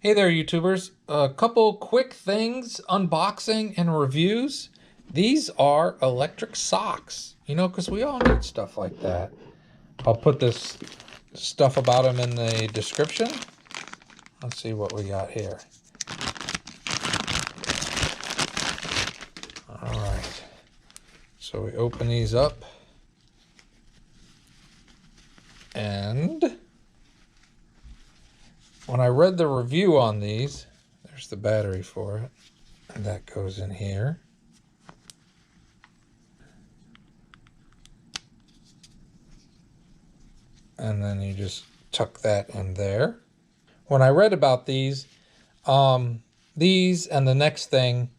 Hey there, YouTubers. A couple quick things, unboxing and reviews. These are electric socks, because we all need stuff like that. I'll put this stuff about them in the description. Let's see what we got here. All right. So we open these up. And when I read the review on these, there's the battery for it, and that goes in here. And then you just tuck that in there. When I read about these and the next thing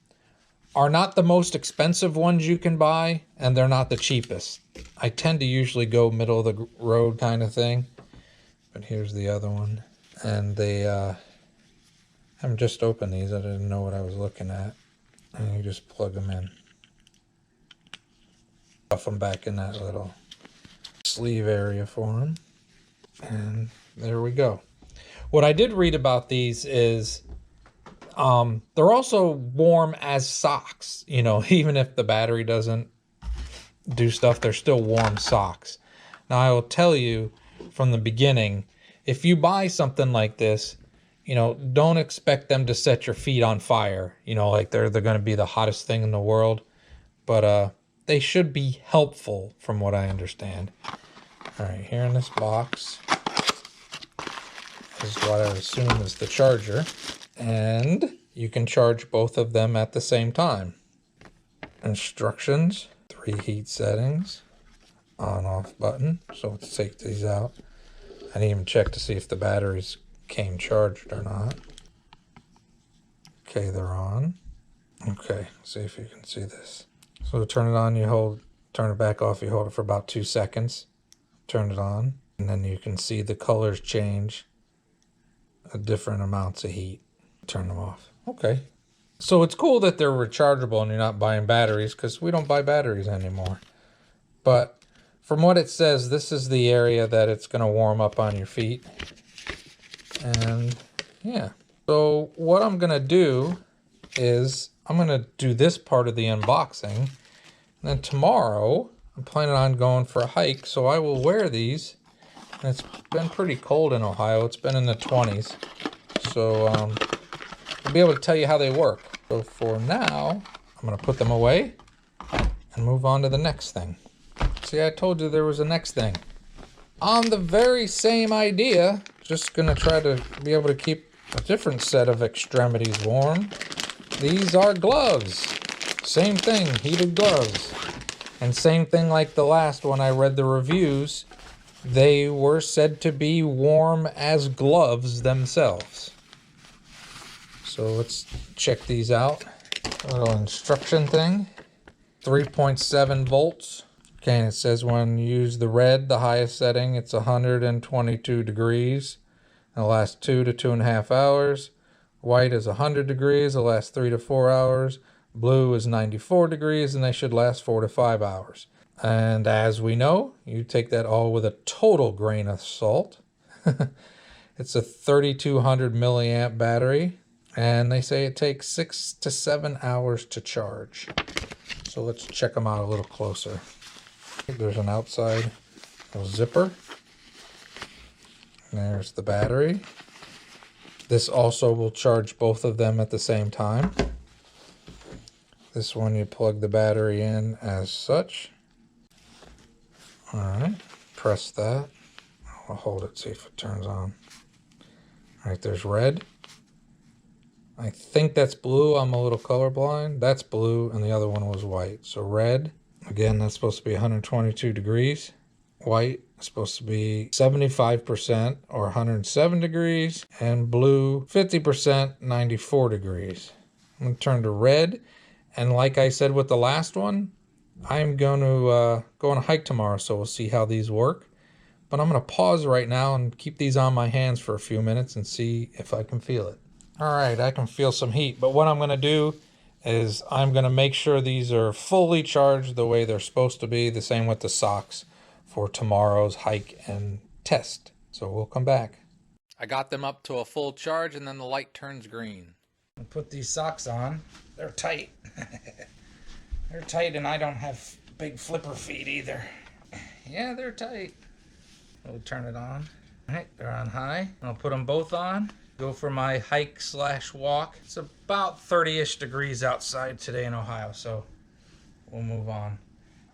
are not the most expensive ones you can buy, and they're not the cheapest. I tend to usually go middle of the road kind of thing, but here's the other one. And they haven't just opened these. I didn't know what I was looking at. And you just plug them in. Stuff them back in that little sleeve area for them. And there we go. What I did read about these is they're also warm as socks. Even if the battery doesn't do stuff, they're still warm socks. Now, I will tell you from the beginning, if you buy something like this, don't expect them to set your feet on fire. Like they're going to be the hottest thing in the world. But they should be helpful from what I understand. All right, here in this box is what I assume is the charger. And you can charge both of them at the same time. Instructions, 3 heat settings, on-off button. So let's take these out. I didn't even check to see if the batteries came charged or not. Okay, they're on. Okay, see if you can see this. So to turn it on, you hold, turn it back off, you hold it for about 2 seconds. Turn it on, and then you can see the colors change at different amounts of heat. Turn them off. Okay. So it's cool that they're rechargeable and you're not buying batteries, because we don't buy batteries anymore. But from what it says, this is the area that it's going to warm up on your feet. And yeah. So what I'm going to do is I'm going to do this part of the unboxing. And then tomorrow I'm planning on going for a hike, so I will wear these. And it's been pretty cold in Ohio. It's been in the 20s. So I'll be able to tell you how they work. So for now, I'm going to put them away and move on to the next thing. See, I told you there was a next thing. On the very same idea, just going to try to be able to keep a different set of extremities warm. These are gloves. Same thing, heated gloves. And same thing like the last one I read the reviews. They were said to be warm as gloves themselves. So let's check these out. A little instruction thing. 3.7 volts. Okay, and it says when you use the red, the highest setting, it's 122 degrees. It'll last 2 to 2.5 hours. White is 100 degrees. It'll last 3 to 4 hours. Blue is 94 degrees, and they should last 4 to 5 hours. And as we know, you take that all with a total grain of salt. It's a 3200 milliamp battery, and they say it takes 6 to 7 hours to charge. So let's check them out a little closer. There's an outside zipper. There's the battery. This also will charge both of them at the same time. This one you plug the battery in as such. All right, press that. I'll hold it, see if it turns on. All right, there's red. I think that's blue. I'm a little colorblind. That's blue, and the other one was white. So red, again, that's supposed to be 122 degrees. White is supposed to be 75% or 107 degrees. And blue, 50%, 94 degrees. I'm going to turn to red. And like I said with the last one, I'm going to go on a hike tomorrow, so we'll see how these work. But I'm going to pause right now and keep these on my hands for a few minutes and see if I can feel it. All right, I can feel some heat, but what I'm going to do is I'm going to make sure these are fully charged the way they're supposed to be, the same with the socks for tomorrow's hike and test. So we'll come back. I got them up to a full charge and then the light turns green. I'll put these socks on. They're tight. They're tight and I don't have big flipper feet either. Yeah, they're tight. We'll turn it on. All right, they're on high. I'll put them both on. Go for my hike/walk. It's about 30-ish degrees outside today in Ohio, so we'll move on.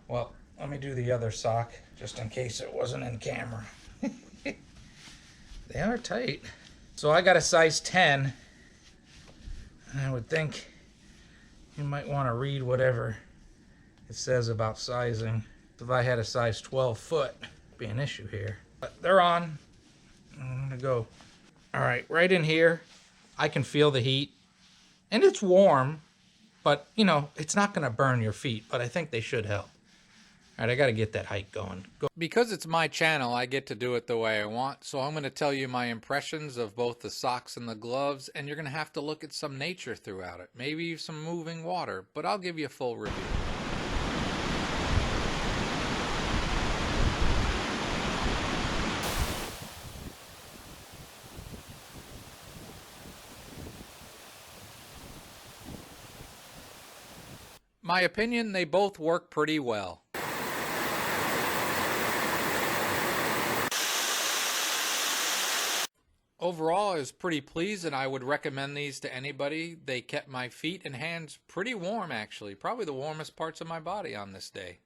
Well, let me do the other sock just in case it wasn't in camera. They are tight. So I got a size 10. And I would think you might want to read whatever it says about sizing. If I had a size 12 foot, it'd be an issue here. But they're on. I'm gonna go. All right, right in here, I can feel the heat. And it's warm, but you know, it's not gonna burn your feet, but I think they should help. All right, I gotta get that hike going. Because it's my channel, I get to do it the way I want, so I'm gonna tell you my impressions of both the socks and the gloves, and you're gonna have to look at some nature throughout it. Maybe some moving water, but I'll give you a full review. My opinion, they both work pretty well. Overall, I was pretty pleased and I would recommend these to anybody. They kept my feet and hands pretty warm actually. Probably the warmest parts of my body on this day.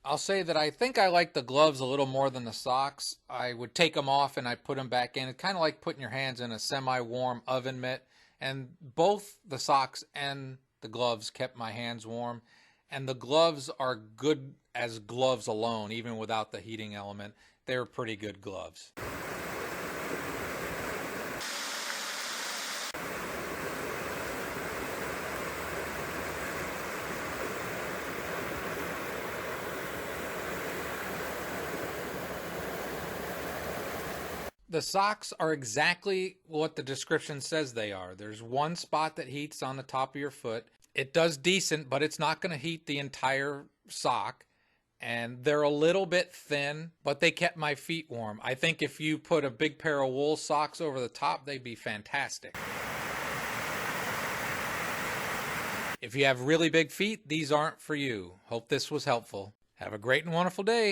I'll say that I think I like the gloves a little more than the socks. I would take them off and I put them back in. It's kind of like putting your hands in a semi-warm oven mitt. And both the socks and the gloves kept my hands warm. And the gloves are good as gloves alone, even without the heating element. They're pretty good gloves. The socks are exactly what the description says they are. There's one spot that heats on the top of your foot. It does decent, but it's not going to heat the entire sock. And they're a little bit thin, but they kept my feet warm. I think if you put a big pair of wool socks over the top, they'd be fantastic. If you have really big feet, these aren't for you. Hope this was helpful. Have a great and wonderful day.